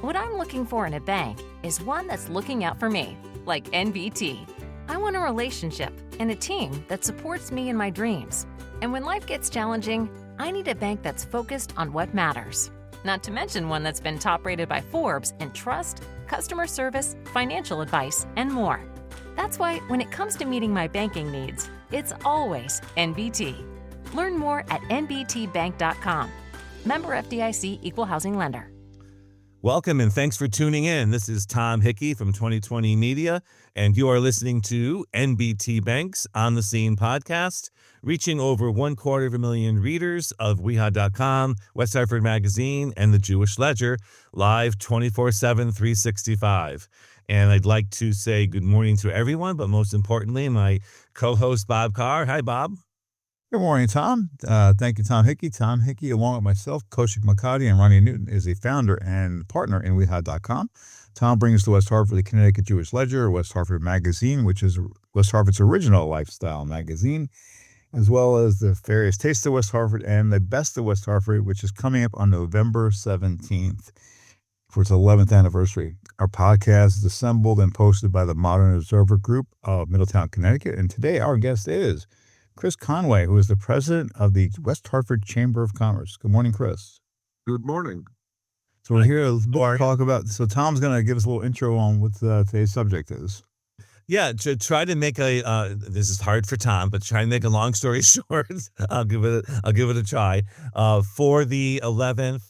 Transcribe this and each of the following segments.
What I'm looking for in a bank is one that's looking out for me, like NBT. I want a relationship and a team that supports me in my dreams. And when life gets challenging, I need a bank that's focused on what matters. Not to mention one that's been top-rated by Forbes in trust, customer service, financial advice, and more. That's why when it comes to meeting my banking needs, it's always NBT. Learn more at nbtbank.com. Member FDIC, Equal Housing Lender. Welcome and thanks for tuning in. This is Tom Hickey from 2020 Media, and you are listening to NBT Bank's On the Scene podcast, reaching over 250,000 readers of weha.com, West Hartford Magazine, and the Jewish Ledger, live 24/7, 365. And I'd like to say good morning to everyone, but most importantly, my co-host Bob Carr. Hi, Bob. Good morning, Tom. Thank you, Tom Hickey. Tom Hickey, along with myself, Kaushik Makati, and Ronnie Newton, is a founder and partner in weha.com. Tom brings to West Hartford the Connecticut Jewish Ledger, West Hartford Magazine, which is West Hartford's original lifestyle magazine, as well as the various Tastes of West Hartford and the Best of West Hartford, which is coming up on November 17th for its 11th anniversary. Our podcast is assembled and posted by the Modern Observer Group of Middletown, Connecticut, and today our guest is Chris Conway, who is the president of the West Hartford Chamber of Commerce. Good morning, Chris. Good morning. So we're here to talk about, so Tom's going to give us a little intro on what today's subject is. Yeah, to try to make this is hard for Tom, but try to make a long story short. I'll give it a try. For the 11th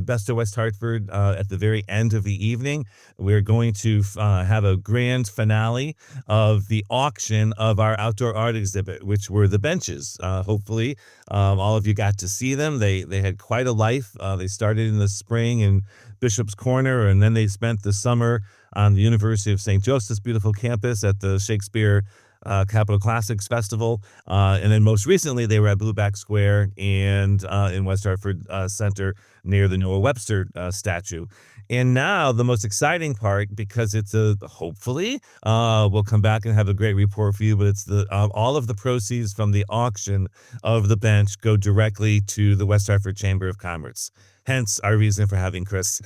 Best of West Hartford, at the very end of the evening, we're going to have a grand finale of the auction of our outdoor art exhibit, which were the benches. Hopefully, all of you got to see them. They had quite a life. They started in the spring in Bishop's Corner, and then they spent the summer on the University of St. Joseph's beautiful campus at the Shakespeare Capital Classics Festival. And then most recently, they were at Blueback Square and in West Hartford Center near the Noah Webster statue. And now the most exciting part, because it's hopefully we'll come back and have a great report for you, but it's all of the proceeds from the auction of the bench go directly to the West Hartford Chamber of Commerce. Hence our reason for having Chris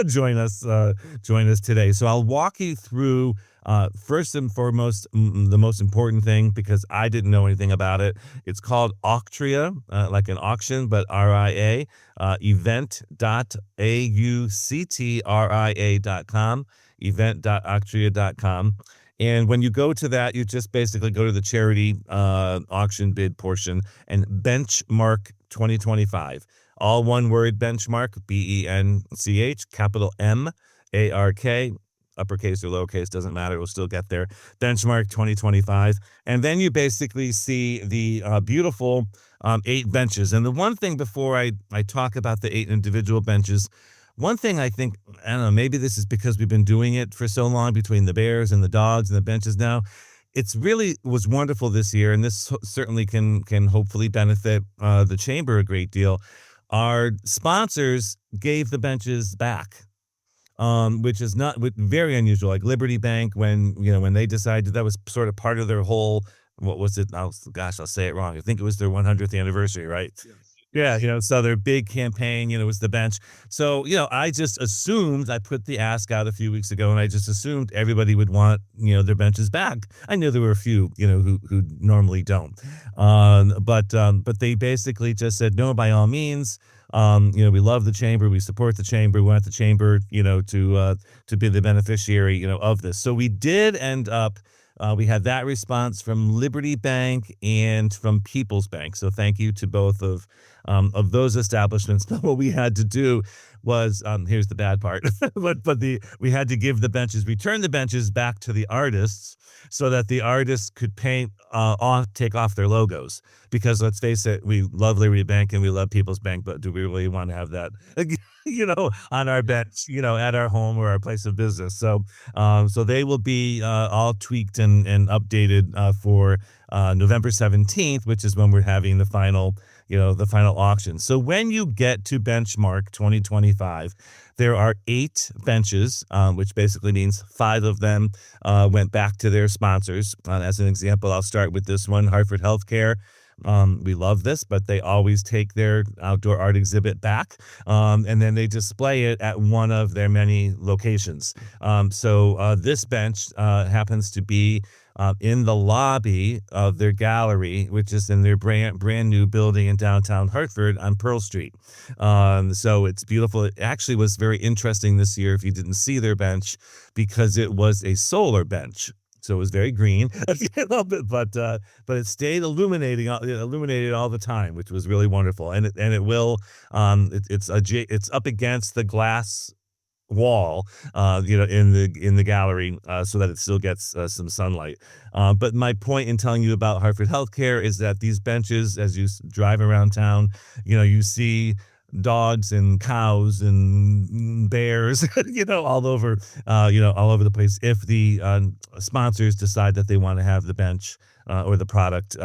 join us today. So I'll walk you through first and foremost the most important thing, because I didn't know anything about it. It's called Auctria, like an auction, but RIA, event.auctria.com, event.auctria.com. And when you go to that, you just basically go to the charity auction bid portion and benchmark 2025. All one word, benchmark, BENCH, capital MARK, uppercase or lowercase, doesn't matter, we'll still get there. Benchmark 2025. And then you basically see the beautiful 8 benches. And the one thing before I talk about the 8 individual benches, one thing I think, I don't know, maybe this is because we've been doing it for so long between the Bears and the Dogs and the benches now. It's really was wonderful this year, and this certainly can hopefully benefit the chamber a great deal. Our sponsors gave the benches back, which is not very unusual. Like Liberty Bank, when they decided that was sort of part of their whole, what was it? Oh, gosh, I'll say it wrong. I think it was their 100th anniversary, right? Yes. Yeah, so their big campaign, was the bench. So, I just assumed, I put the ask out a few weeks ago, and I just assumed everybody would want, their benches back. I knew there were a few, who normally don't. But they basically just said, no, by all means. We love the chamber. We support the chamber. We want the chamber, to be the beneficiary, of this. So we did end up, we had that response from Liberty Bank and from People's Bank. So thank you to both of those establishments. But what we had to do was, here's the bad part, we had to return the benches back to the artists so that the artists could take off their logos. Because let's face it, we love Liberty Bank and we love People's Bank, but do we really want to have that, on our bench, at our home or our place of business? So they will be all tweaked and updated for November 17th, which is when we're having the final auction. So when you get to benchmark 2025, there are 8 benches, which basically means 5 of them went back to their sponsors. As an example, I'll start with this one, Hartford Healthcare, We love this, but they always take their outdoor art exhibit back, and then they display it at one of their many locations. So this bench happens to be in the lobby of their gallery, which is in their brand new building in downtown Hartford on Pearl Street. So it's beautiful. It actually was very interesting this year, if you didn't see their bench, because it was a solar bench. So it was very green, but it stayed illuminated all the time, which was really wonderful. And it will it's up against the glass wall, in the gallery, so that it still gets some sunlight. But my point in telling you about Hartford Healthcare is that these benches, as you drive around town, you see dogs and cows and bears, all over, all over the place. If the sponsors decide that they want to have the bench or the product,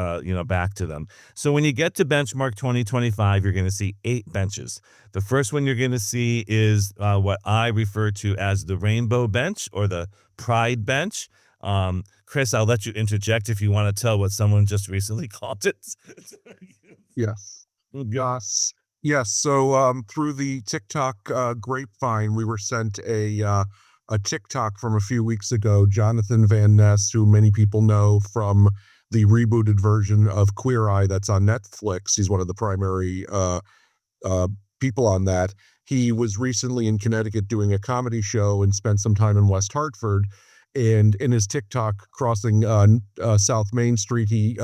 back to them. So when you get to Benchmark 2025, you're going to see 8 benches. The first one you're going to see is what I refer to as the Rainbow Bench or the Pride Bench. Chris, I'll let you interject if you want to tell what someone just recently called it. Yes. Yes. So through the TikTok grapevine, we were sent a TikTok from a few weeks ago. Jonathan Van Ness, who many people know from the rebooted version of Queer Eye that's on Netflix. He's one of the primary people on that. He was recently in Connecticut doing a comedy show and spent some time in West Hartford. And in his TikTok crossing South Main Street, he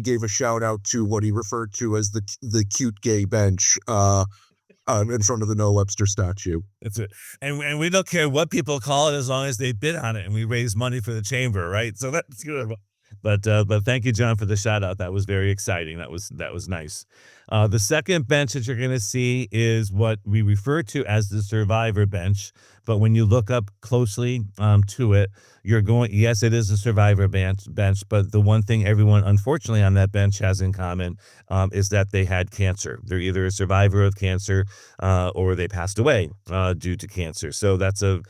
gave a shout out to what he referred to as the cute gay bench in front of the Noah Webster statue. That's it. And we don't care what people call it as long as they bid on it and we raise money for the chamber, right? So that's good. But thank you, John, for the shout out. That was very exciting. That was nice. The second bench that you're going to see is what we refer to as the survivor bench. But when you look up closely to it, yes, it is a survivor bench. But the one thing everyone, unfortunately, on that bench has in common is that they had cancer. They're either a survivor of cancer or they passed away due to cancer. So that's a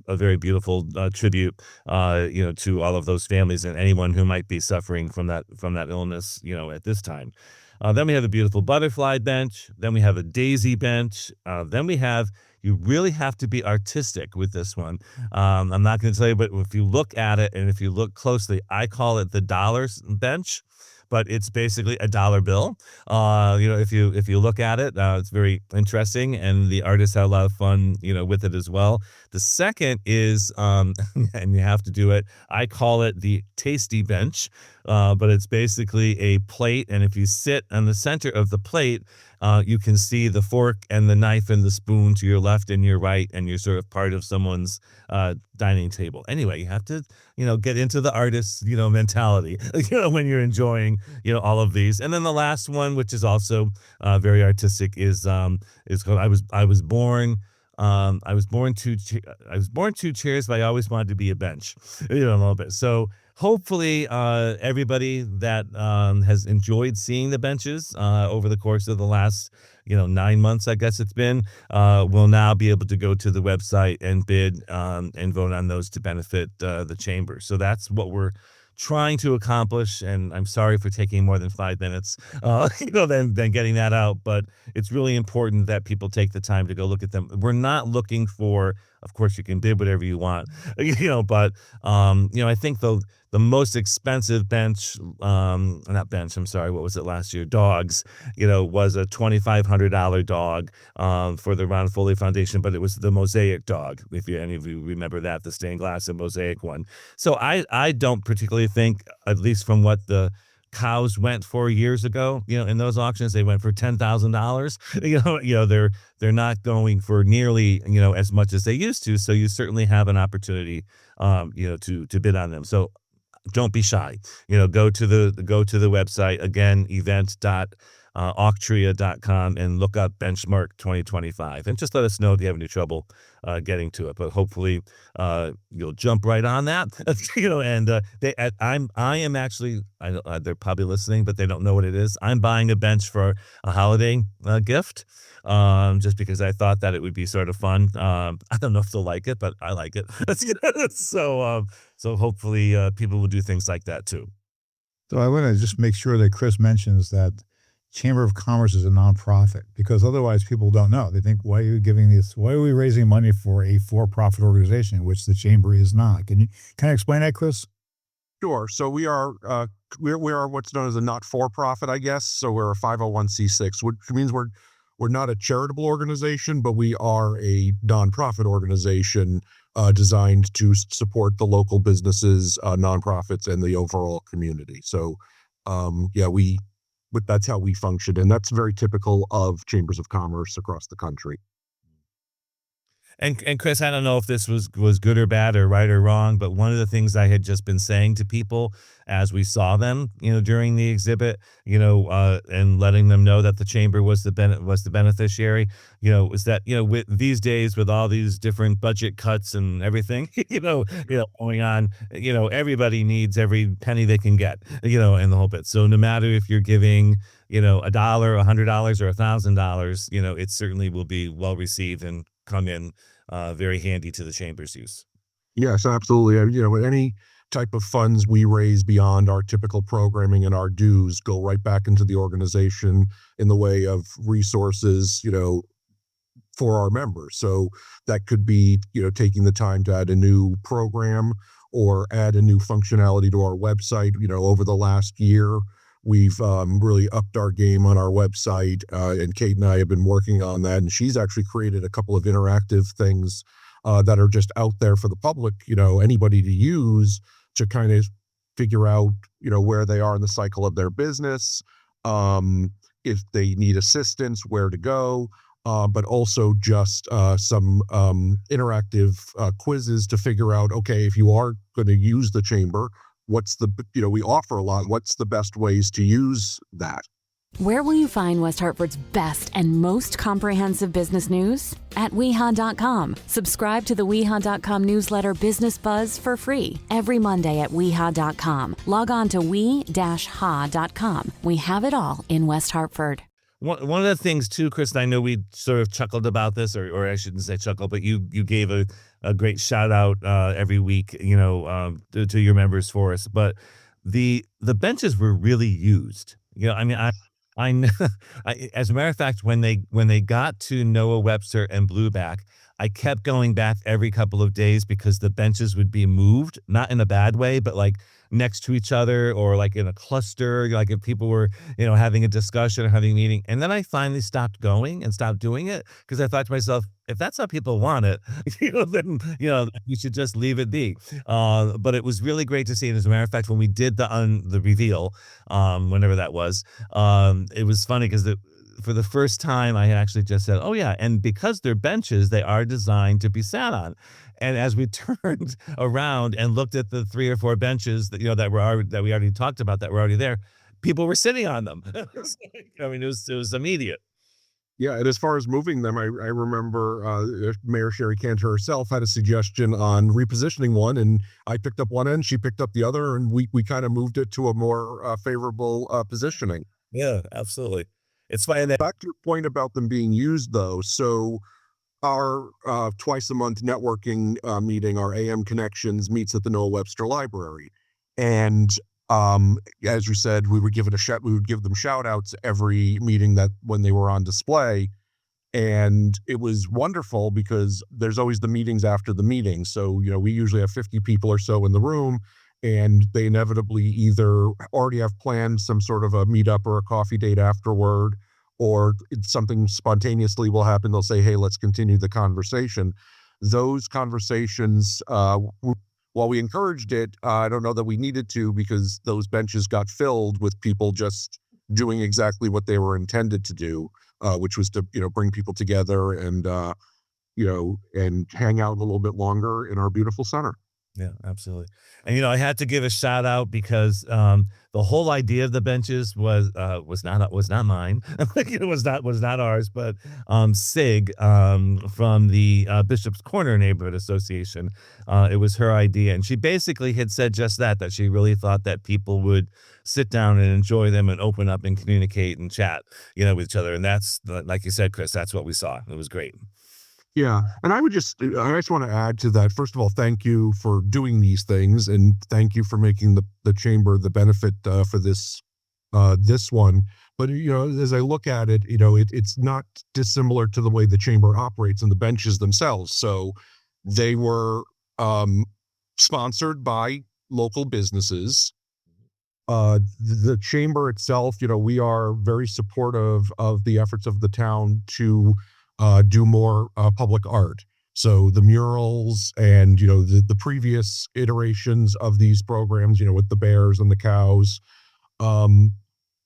very beautiful tribute, to all of those families and anyone who might be suffering from that illness, at this time. Then we have a beautiful butterfly bench. Then we have a daisy bench. Then we have, you really have to be artistic with this one. I'm not going to tell you, but if you look at it and if you look closely, I call it the dollars bench, but it's basically a dollar bill. If you look at it, it's very interesting, and the artists had a lot of fun, with it as well. The second is, and you have to do it, I call it the tasty bench, but it's basically a plate, and if you sit on the center of the plate, you can see the fork and the knife and the spoon to your left and your right, and you're sort of part of someone's dining table. Anyway, you have to, get into the artist's, mentality, when you're enjoying, all of these. And then the last one, which is also very artistic, is called I was born two chairs, but I always wanted to be a bench, a little bit. So hopefully everybody that has enjoyed seeing the benches over the course of the last 9 months, I guess it's been, will now be able to go to the website and bid and vote on those to benefit the chamber. So that's what we're trying to accomplish, and I'm sorry for taking more than 5 minutes, than getting that out, but it's really important that people take the time to go look at them. We're not looking for, of course, you can bid whatever you want, but I think the most expensive bench, not bench, I'm sorry, what was it last year? Dogs, was a $2,500 dog for the Ron Foley Foundation, but it was the mosaic dog, if any of you remember that, the stained glass and mosaic one. So I don't particularly think, at least from what the cows went for years ago, in those auctions, they went for $10,000. They're not going for nearly, as much as they used to. So you certainly have an opportunity, to bid on them. So don't be shy. Go to the website again, event.auctria.com, and look up Benchmark 2025, and just let us know if you have any trouble getting to it. But hopefully you'll jump right on that. And I am actually, they're probably listening, but they don't know what it is. I'm buying a bench for a holiday gift, just because I thought that it would be sort of fun. I don't know if they'll like it, but I like it. So hopefully people will do things like that too. So I want to just make sure that Chris mentions that Chamber of Commerce is a nonprofit, because otherwise people don't know. They think, why are you giving this? Why are we raising money for a for-profit organization, which the chamber is not? Can you kind of explain that, Chris? Sure. So we are what's known as a not-for-profit, I guess. So we're a 501c6, which means we're not a charitable organization, but we are a nonprofit organization designed to support the local businesses, nonprofits, and the overall community. So, but that's how we function, and that's very typical of chambers of commerce across the country. And Chris, I don't know if this was good or bad or right or wrong, but one of the things I had just been saying to people as we saw them, during the exhibit, and letting them know that the chamber was the beneficiary, is that with these days with all these different budget cuts and everything, going on, everybody needs every penny they can get, and the whole bit. So no matter if you're giving $1, $100, or $1,000, it certainly will be well received and come in very handy to the chamber's use. Yes, absolutely. With any type of funds we raise beyond our typical programming and our dues go right back into the organization in the way of resources, for our members. So that could be, taking the time to add a new program or add a new functionality to our website. Over the last year, we've really upped our game on our website, and Kate and I have been working on that. And she's actually created a couple of interactive things that are just out there for the public, anybody to use to kind of figure out, where they are in the cycle of their business, if they need assistance, where to go, but also just some interactive quizzes to figure out, okay, if you are going to use the chamber, we offer a lot. What's the best ways to use that? Where will you find West Hartford's best and most comprehensive business news? At weha.com. Subscribe to the weha.com newsletter Business Buzz for free every Monday at weha.com. Log on to we-ha.com. We have it all in West Hartford. One of the things too, Chris, and I know we sort of chuckled about this, or I shouldn't say chuckle, but you gave a great shout out every week, to your members for us. But the benches were really used. I mean, as a matter of fact, when they got to Noah Webster and Blueback, I kept going back every couple of days because the benches would be moved, not in a bad way, but like next to each other or like in a cluster, like if people were, having a discussion or having a meeting. And then I finally stopped going and stopped doing it because I thought to myself, if that's how people want it, then, you should just leave it be. But it was really great to see. And as a matter of fact, when we did the reveal, whenever that was, it was funny because for the first time, I had actually just said, oh, yeah. And because they're benches, they are designed to be sat on. And as we turned around and looked at the 3 or 4 benches that, that we already talked about that were already there, people were sitting on them. I mean, it was immediate. Yeah, and as far as moving them, I remember Mayor Sherry Cantor herself had a suggestion on repositioning one, and I picked up one end, she picked up the other, and we kind of moved it to a more favorable positioning. Yeah, absolutely. It's funny that Back to your point about them being used, though. So our twice a month networking meeting, our AM Connections, meets at the Noah Webster Library, and as you said, we would give them shout outs every meeting that when they were on display. And it was wonderful because there's always the meetings after the meeting. So, we usually have 50 people or so in the room, and they inevitably either already have planned some sort of a meetup or a coffee date afterward, or something spontaneously will happen. They'll say, hey, let's continue the conversation. Those conversations, while we encouraged it, I don't know that we needed to, because those benches got filled with people just doing exactly what they were intended to do, which was to, bring people together and, and hang out a little bit longer in our beautiful center. Yeah, absolutely. And I had to give a shout out because the whole idea of the benches was not mine. It was not ours, but Sig from the Bishop's Corner Neighborhood Association. It was her idea, and she basically had said just that she really thought that people would sit down and enjoy them and open up and communicate and chat, with each other. And that's, like you said, Chris, that's what we saw. It was great. Yeah, and I just want to add to that. First of all, thank you for doing these things, and thank you for making the chamber the benefit for this one. But as I look at it, it's not dissimilar to the way the chamber operates and the benches themselves. So they were sponsored by local businesses. The chamber itself, we are very supportive of the efforts of the town to do more public art. So the murals and the previous iterations of these programs, with the bears and the cows. And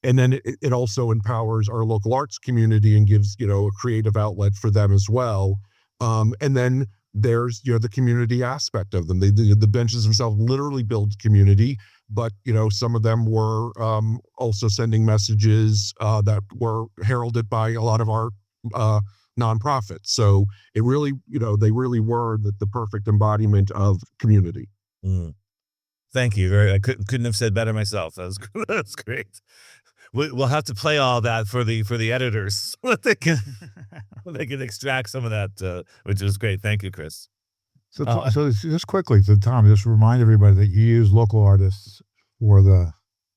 then it also empowers our local arts community and gives a creative outlet for them as well. And then there's the community aspect of them. The benches themselves literally build community, but some of them were also sending messages that were heralded by a lot of our nonprofits. So it really, they really were the perfect embodiment of community. Mm. Thank you. I couldn't have said better myself. That's great. We'll have to play all that for the editors so that they can extract some of that, which is great. Thank you, Chris. So just quickly, Tom, just remind everybody that you use local artists for the.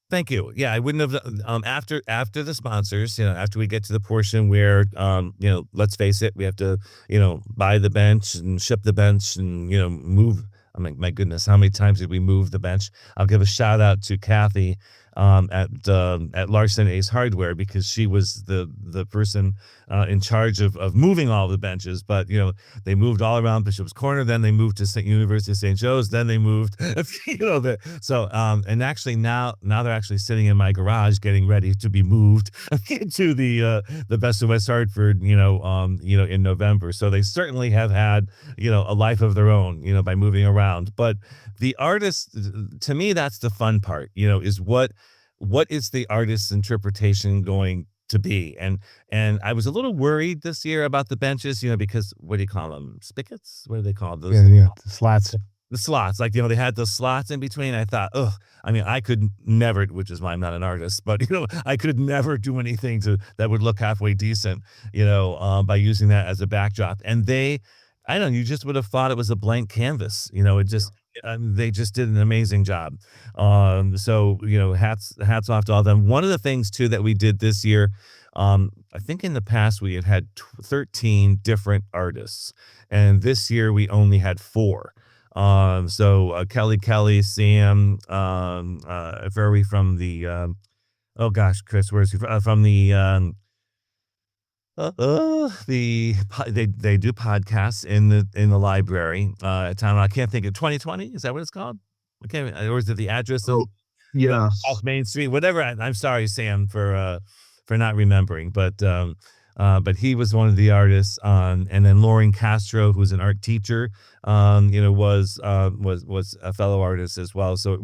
Thank you. Yeah, I wouldn't have after the sponsors, after we get to the portion where, let's face it, we have to, buy the bench and ship the bench and, move. I mean, my goodness, how many times did we move the bench? I'll give a shout out to Kathy at Larson Ace Hardware, because she was the person in charge of moving all the benches. But they moved all around Bishop's Corner, then they moved to University of St. Joe's, then they moved and actually now they're actually sitting in my garage getting ready to be moved to the Best of West Hartford in November. So they certainly have had a life of their own by moving around. But the artist, to me, that's the fun part, is what is the artist's interpretation going to be? And I was a little worried this year about the benches, because what do you call them? Spigots? What do they call those? Yeah, the slats. The slots, they had the slots in between. I thought, I could never, which is why I'm not an artist, but I could never do anything that would look halfway decent, by using that as a backdrop. And I don't know, you just would have thought it was a blank canvas. They just did an amazing job. So hats off to all of them. One of the things too that we did this year, I think in the past we had 13 different artists, and this year we only had 4. So Kelly, Sam, Ferry from the oh gosh, Chris, where's he from the they do podcasts in the library at town. I can't think of 2020. Is that what it's called? Okay, or is it the address of off Main Street? Whatever. I'm sorry, Sam, for not remembering, but he was one of the artists. And then Lauren Castro, who's an art teacher, was a fellow artist as well. So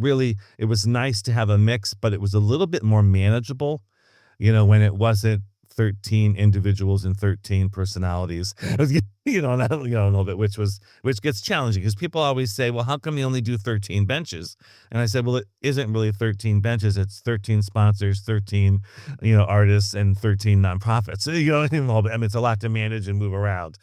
it was nice to have a mix, but it was a little bit more manageable, when it wasn't 13 individuals and 13 personalities, a little bit, which gets challenging because people always say, well, how come you only do 13 benches? And I said, well, it isn't really 13 benches. It's 13 sponsors, 13, artists, and 13 nonprofits. It's a lot to manage and move around.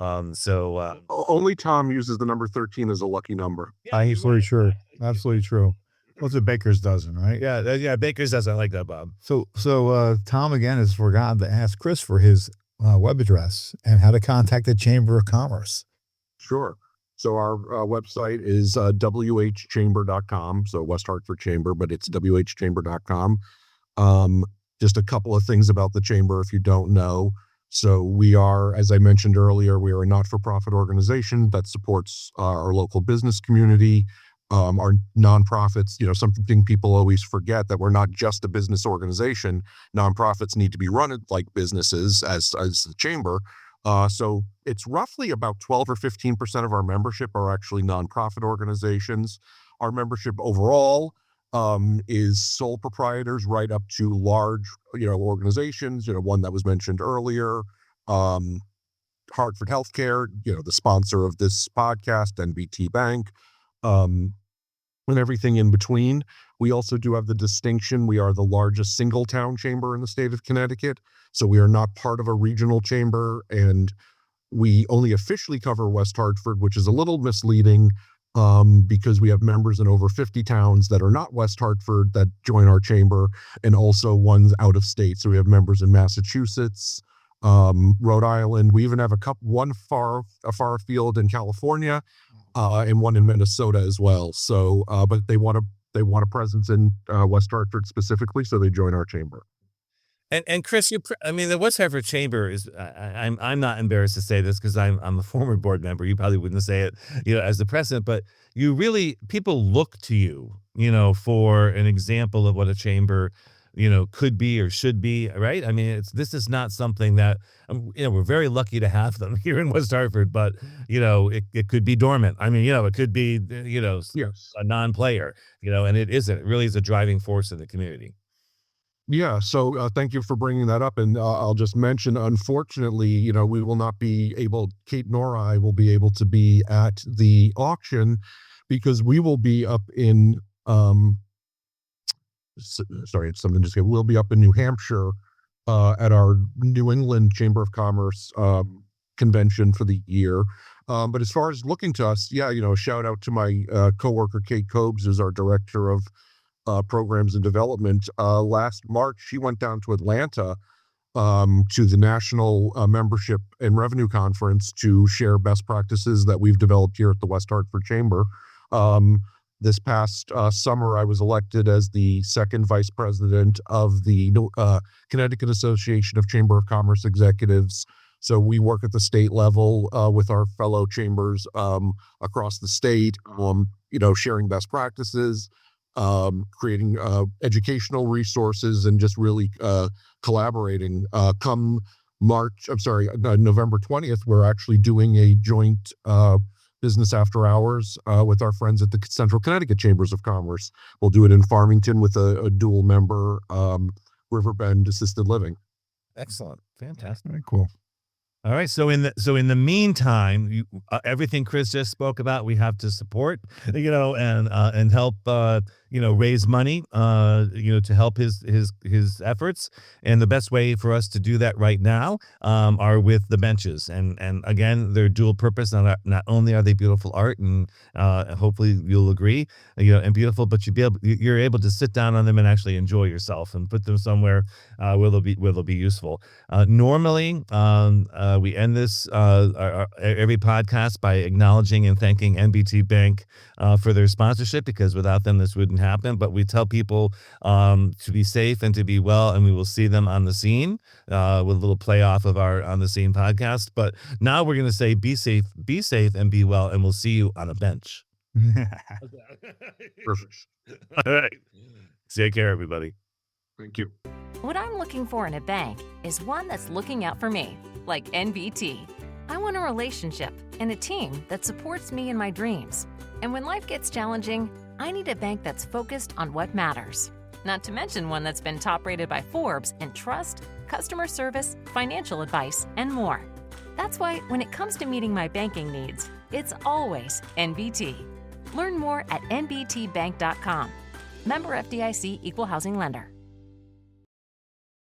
Only Tom uses the number 13 as a lucky number. Yeah, absolutely true. Absolutely true. What's a baker's dozen, right? Yeah, baker's dozen. I like that, Bob. So Tom again has forgotten to ask Chris for his web address and how to contact the Chamber of Commerce. Sure. So our website is whchamber.com. So West Hartford Chamber, but it's whchamber.com. Just a couple of things about the chamber if you don't know. So we are, as I mentioned earlier, we are a not-for-profit organization that supports our local business community. Our nonprofits, something people always forget, that we're not just a business organization. Nonprofits need to be run like businesses as the chamber. So it's roughly about 12 or 15% of our membership are actually nonprofit organizations. Our membership overall is sole proprietors right up to large, organizations, one that was mentioned earlier, Hartford Healthcare, the sponsor of this podcast, NBT Bank, and everything in between. We also do have the distinction, we are the largest single town chamber in the state of Connecticut. So we are not part of a regional chamber. And we only officially cover West Hartford, which is a little misleading because we have members in over 50 towns that are not West Hartford that join our chamber, and also ones out of state. So we have members in Massachusetts, Rhode Island. We even have one far afield in California, and one in Minnesota as well. So, but they want a presence in West Hartford specifically, so they join our chamber. And Chris, I mean, the West Hartford Chamber is. I'm not embarrassed to say this because I'm a former board member. You probably wouldn't say it, as the president, but people look to you, for an example of what a chamber, could be or should be, right? I mean, this is not something that, we're very lucky to have them here in West Hartford, but it could be dormant. I mean, it could be, Yes. a non-player, and it isn't. It really is a driving force in the community. Yeah, so thank you for bringing that up. And I'll just mention, unfortunately, we will not be able, Kate nor I will be able to be at the auction because we will be up in, we'll be up in New Hampshire at our New England Chamber of Commerce convention for the year. But as far as looking to us, shout out to my coworker, Kate Cobes, who's our director of programs and development. Last March, she went down to Atlanta to the National Membership and Revenue Conference to share best practices that we've developed here at the West Hartford Chamber. This past summer, I was elected as the second vice president of the Connecticut Association of Chamber of Commerce Executives. So we work at the state level with our fellow chambers across the state, sharing best practices, creating educational resources, and just really collaborating. Come November 20th, we're actually doing a joint business after hours with our friends at the Central Connecticut Chambers of Commerce. We'll do it in Farmington with a dual member Riverbend assisted living. Excellent. Fantastic. Very cool. All right. So in the meantime, everything Chris just spoke about, we have to support, and help, raise money, to help his efforts. And the best way for us to do that right now are with the benches. And again, they're dual purpose. Not only are they beautiful art, and hopefully you'll agree, and beautiful, but you're able to sit down on them and actually enjoy yourself and put them somewhere where they'll be useful. Normally, we end this every podcast by acknowledging and thanking NBT Bank for their sponsorship, because without them this wouldn't happen. But we tell people to be safe and to be well, and we will see them on the scene with a little play off of our On the Scene podcast. But now we're going to say be safe, and be well, and we'll see you on a bench. Perfect. All right. Take care, everybody. Thank you. What I'm looking for in a bank is one that's looking out for me, like NBT. I want a relationship and a team that supports me in my dreams. And when life gets challenging, I need a bank that's focused on what matters. Not to mention one that's been top rated by Forbes in trust, customer service, financial advice, and more. That's why when it comes to meeting my banking needs, it's always NBT. Learn more at nbtbank.com. Member FDIC, Equal Housing Lender.